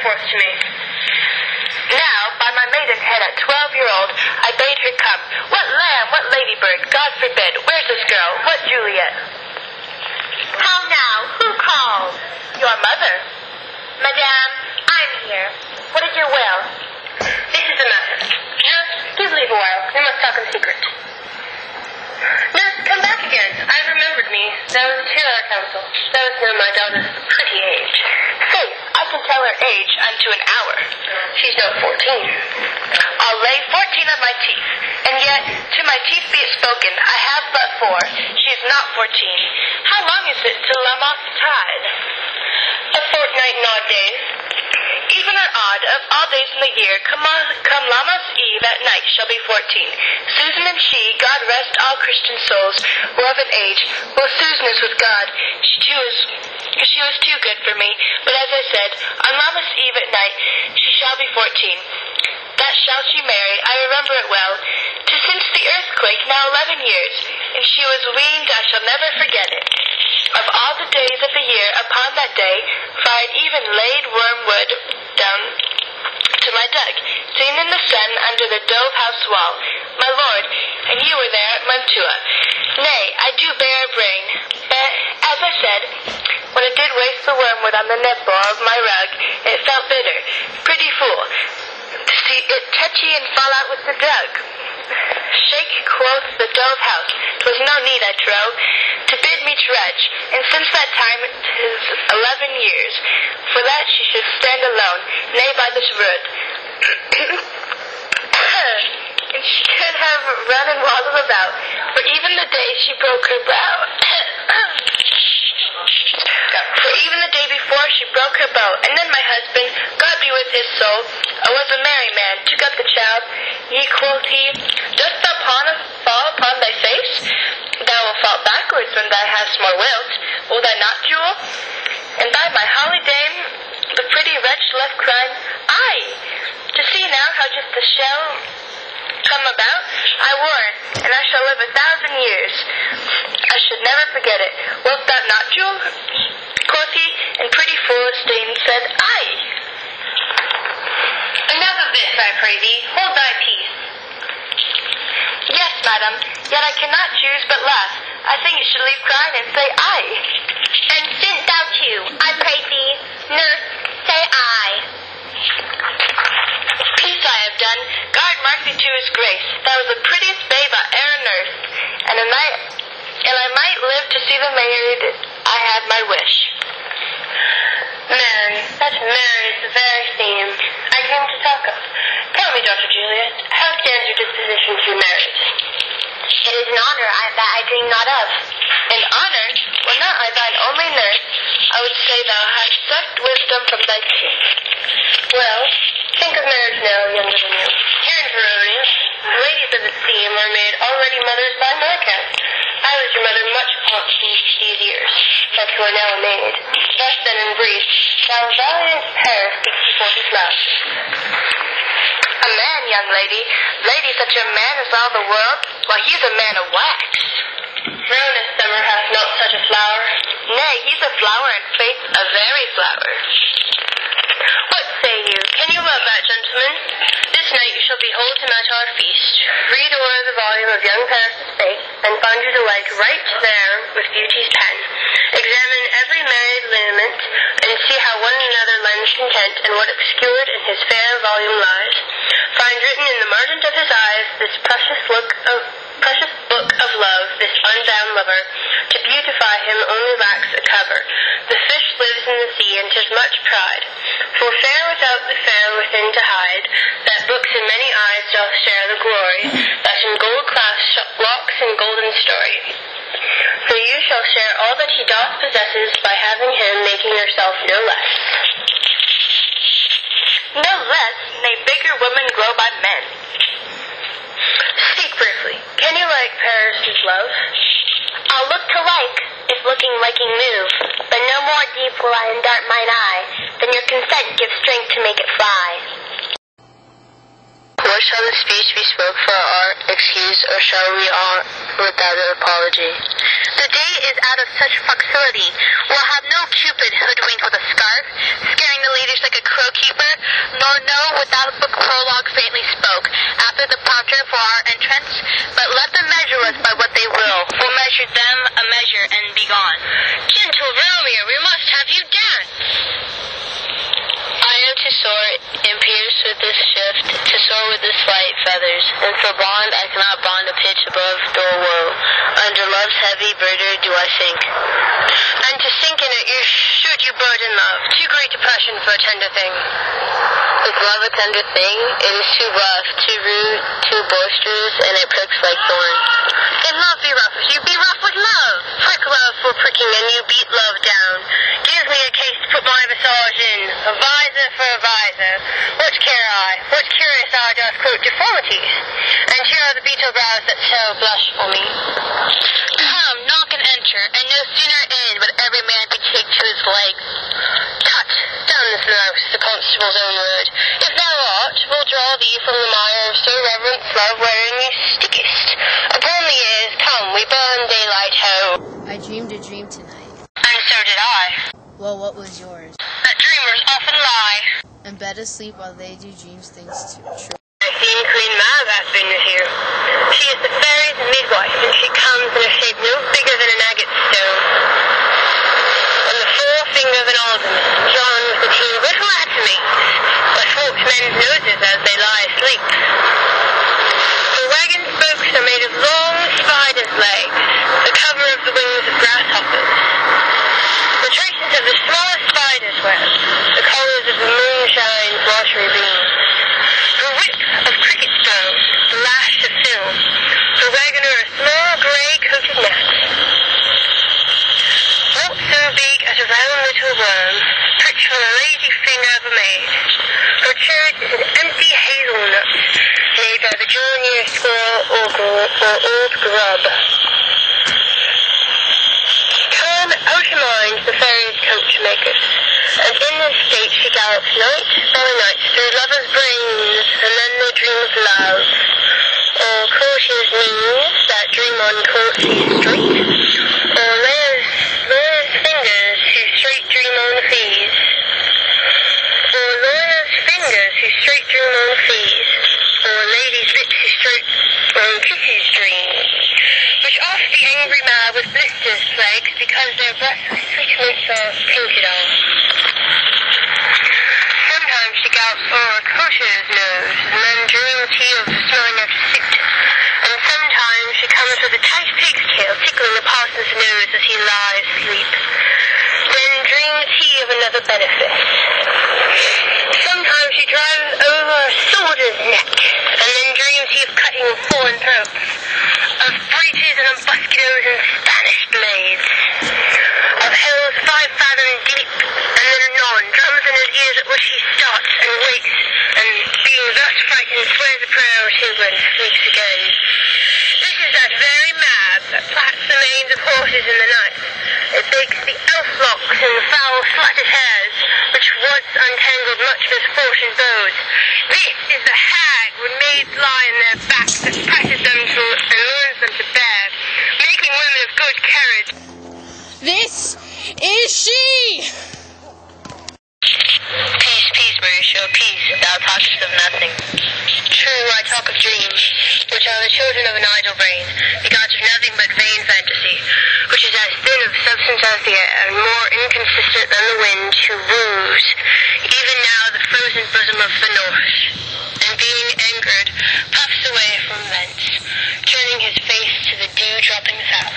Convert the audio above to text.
forth to me. Now, by my maiden head at 12-year-old, I bade her come. What lamb, what ladybird, God forbid, where's this girl, what Juliet? How now, who calls? Your mother. Madame, I'm here. What is your will? This is the matter. Nurse, give leave a while. We must talk in secret. Nurse, come back again. I remembered me. There was a 2-hour council. That was my daughter's pretty age. Faith, I can tell her age unto an hour. She's no 14. I'll lay 14 of my teeth. And yet, to my teeth be it spoken, I have but 4. She is not 14. How long is it till Lammas tide? A fortnight and odd days. Even or odd, of all days in the year, come Lammas Eve at night shall be 14. Susan and she, God rest all Christian souls, were of an age. Well, Susan is with God. She was too good for me. But as I said, on Lammas Eve at night she shall be 14. That shall she marry, I remember it well. 'Tis since the earthquake, now 11 years, and she was weaned, I shall never forget it. Of all the days of the year, upon that day, for I had even laid wormwood down to my dug, seen in the sun under the dove house wall, my lord, and you were there at Mantua. Nay, I do bear a brain, but, as I said, when it did waste the wormwood on the nipple of my rug, it felt bitter, pretty fool, to see it touchy and fall out with the dug. Shake, quoth the dove house, 'twas no need, I trow, to bid me trudge, and since that time 'tis 11 years, for that she should stand alone, nay, by this rood. And she could have run and waddled about, for even the day she broke her bow. For even the day before she broke her bow, and then my husband, God be with his soul, was a merry man, took up the child. Quoth he, dost thou fall upon thy face? Thou wilt fall backwards when thou hast more wilt. Will thou not, Jewel? And by my holly dame, the pretty wretch left crying, aye, to see now how just the shell come about, I warrant, and I shall live 1,000 years. I should never forget it. Wilt thou not, Jewel? Quoth he, and pretty Philistine said, aye. Enough of this, I pray thee. Hold thy peace. Yes, madam, yet I cannot choose but laugh. I think you should leave crying and say aye. And sit thou too, I pray thee. Nurse, say aye. Peace I have done. God mark thee to his grace. Thou was the prettiest babe I e'er nursed, and I might live to see them married. I had my wish. Mary, such Mary is the very theme I came to talk of. Tell me, Dr. Juliet, how stands your disposition to be married? It is an honor that I dream not of. An honor? Were not I thine only nurse, I would say thou hast sucked wisdom from thy teeth. Well, think of marriage now, younger than you. Here in Verona, the ladies of the theme are made already mothers by my account. I was your mother much upon these years, but who are now a maid. Thus then, in brief, thou valiant Paris speaks before his mouth. A man, young lady. Lady, such a man as all the world? Why, he's a man of wax. Verona's summer hath not such a flower. Nay, he's a flower, in faith, a very flower. What say you? Can you love that gentleman? This night you shall behold him at our feast. Read o'er the volume of young Paris' face, and find your delight right there with beauty's pen. Examine every married lineament, and see how one another lends content, and what obscured in his fair volume lies. Find written in the margent of his eyes this precious book of love, this unbound lover. To beautify him only lacks a cover. The fish lives in the sea, and 'tis much pride. For fair without the fair within to hide, that books in many eyes doth share the glory, that in gold clasps locks in golden story. So you shall share all that he doth possesses by having him, making yourself no less. No less, nay, bigger women grow by men. Speak briefly. Can you like Paris' love? I'll look to like, if looking liking move, but no more deep will I endart mine eye, than your consent gives strength to make it fly. What shall the speech be spoke for our excuse, or shall we all without an apology? The day is out of such facility, we'll have no Cupid hoodwinked with a scarf, scaring the ladies like a crow keeper. Gentle Romeo, we must have you dance. I know to soar in pierce with this shift, to soar with this flight feathers, and so bond I cannot bond a pitch above dull woe. Under love's heavy burden do I sink. And to sink in it, you burden love, too great a passion for a tender thing. Is love a tender thing? It is too rough, too rude, too boisterous, and it pricks like thorn. If love be rough, you be rough with love. Prick love for pricking, and you beat love down. Give me a case to put my visage in, a visor for a visor. What care I? What curious I doth quote deformities? And here are the beetle brows that so blush for me. Come, knock and enter, and no sooner in, but every man betake to his legs. Tut, down this mouse, the constable's own word. If thou art, we'll draw thee from the mire of so reverence love wherein you stickest. Upon the ears, come, we burn daylight home. I dreamed a dream tonight. And so did I. Well, what was yours? That dreamers often lie. In bed asleep while they do dreams things too true. I've seen Queen Mab hath been with you. She is the fairy's midwife, and she comes in a shape no bigger than an agate stone. On the forefinger of an alderman, John with the tea little atomies, athwart men's noses as they lie asleep. The wagon spokes are made of long spider's legs, the cover of the wings of grasshoppers. The traces of the smallest spider's web, the colours of the moonshine's watery beams. The whip of cricket's bone, the lash of film, the wagoner a small grey-coated gnat. Not so big as a round little worm, pricked from a lazy finger of a maid. Her chariot is an empty hazelnut, made by the draw-near squirrel or old grub. Turn out of mind the fairy's coachmakers, and in this state she gallops night by night through lovers' brains, and then they dream of love. Or courtiers' knees that dream on courtesies straight, or lawyers' fingers who straight dream on fees. Or lawyers' fingers who straight dream on fees, or ladies' lips who straight on kisses dream, which oft the angry mad with blisters plague, because their breaths with sweetmeats are painted on. Sometimes she gallops o'er a coach's nose, and then dreams he of smelling of soot. And sometimes she comes with a tight pig's tail tickling the parson's nose as he lies asleep. Then dreams he of another benefice. Sometimes she drives over a soldier's neck, and then dreams he of cutting foreign throats, of breeches and of musketeers and Spanish blades, of hills 5 fathoms deep, and then anon drums in his ears at which he starts and wakes, and being thus frightened swears a prayer or two and sleeps again. This is that very mab that plats the manes of horses in the night. It bakes the elf locks and foul slatted hairs, which once untangled much misfortune bows. This is the hag when maids lie in their backs that prices them to and learns them to bear, making women of good carriage. This is she! Peace, peace, Mauricio, peace, thou talkest of nothing. True, I talk of dreams, which are the children of an idle brain, begot of nothing but vain fantasy, which is as thin of substance as the air, and more inconsistent than the wind, who woos, even now the frozen bosom of the north, and being angered, puffs away from thence, turning his face to the dew-dropping south.